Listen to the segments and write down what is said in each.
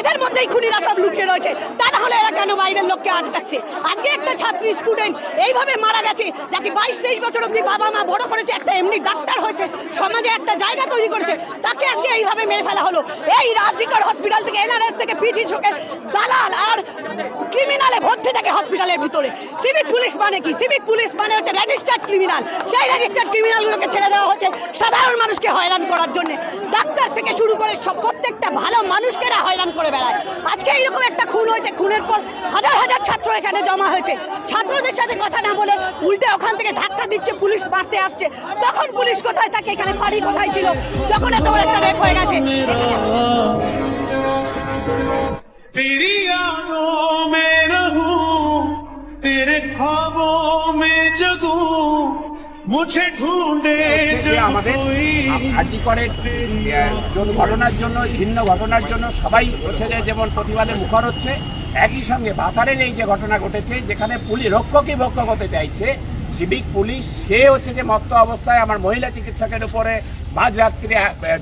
এদের মধ্যেই খুনিরা সব লুকিয়ে রয়েছে। তা না হলে এরা কেন বাইরের লোককে আটকাচ্ছে? আজকে একটা ছাত্রী স্টুডেন্ট এইভাবে মারা গেছে, যাকে 22-23 বছর অব্দি বাবা মা বড় করেছে, একটা এমনি ডাক্তার হয়েছে, সমাজে একটা জায়গা তৈরি করেছে, তাকে আজকে এইভাবে মেরে ফেলা হলো। এই রাজ্যিকর হসপিটাল থেকে, এনআরএস থেকে, পিজি চোখের দালাল আর ক্রিমিনালে ভর্তি থাকে হসপিটালের ভিতরে। সিভিক পুলিশ মানে কি? সিভিক পুলিশ মানে হচ্ছে রেজিস্টার্ড ক্রিমিনাল। সেই রেজিস্টার্ড ক্রিমিনালগুলোকে ছেড়ে দেওয়া হচ্ছে সাধারণ মানুষকে হয়রান করার জন্য। ডাক্তার থেকে শুরু করে সব প্রত্যেকটা ভালো মানুষকে এরা হয়রান করে বেড়ায়। আজকে এইরকম একটা খুন হয়েছে, খুনের পর হাজার হাজার ছাত্র এখানে জমা হয়েছে। ছাত্রদের সাথে কথা না বলে উল্টে ওখান থেকে ধাক্কা দিচ্ছে, পুলিশ মারতে আসছে। তখন পুলিশ কোথায় থাকে? এখানে ফাঁড়ি কোথায় ছিল যখন এত বড় একটা রেপ হয়ে গেছে? तेरी यादों में रहूं, तेरे ख्वाबों में जगूं, मुझे ढूंढे আমাদের আরজি করে ঘটনার জন্য, ভিন্ন ঘটনার জন্য সবাই হচ্ছে যে যেমন প্রতিবাদে মুখর হচ্ছে, একই সঙ্গে ভাতারের এই যে ঘটনা ঘটেছে, যেখানে পুলিশ রক্ষকই ভক্ষক হতে চাইছে, সিভিক পুলিশ সে হচ্ছে যে মত্ত অবস্থায় আমার মহিলা চিকিৎসকের উপরে মাঝরাত্রিরে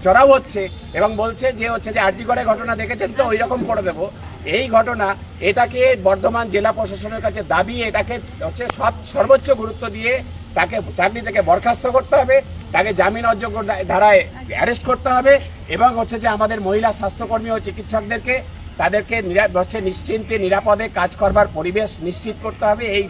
চড়াও হচ্ছে এবং বলছে যে হচ্ছে যে আরজি করে ঘটনা দেখেছেন তো ওই রকম করে দেবো। এই ঘটনা, এটাকে বর্ধমান জেলা প্রশাসনের কাছে দাবি, এটাকে হচ্ছে সর্বোচ্চ গুরুত্ব দিয়ে তাকে চাকরি থেকে বরখাস্ত করতে হবে, তাকে জামিন অযোগ্য ধারায় অ্যারেস্ট করতে হবে এবং হচ্ছে যে আমাদের মহিলা স্বাস্থ্যকর্মী ও চিকিৎসকদেরকে তাদেরকে নিশ্চিন্তে নিরাপদে কাজ করবার পরিবেশ নিশ্চিত করতে হবে। এই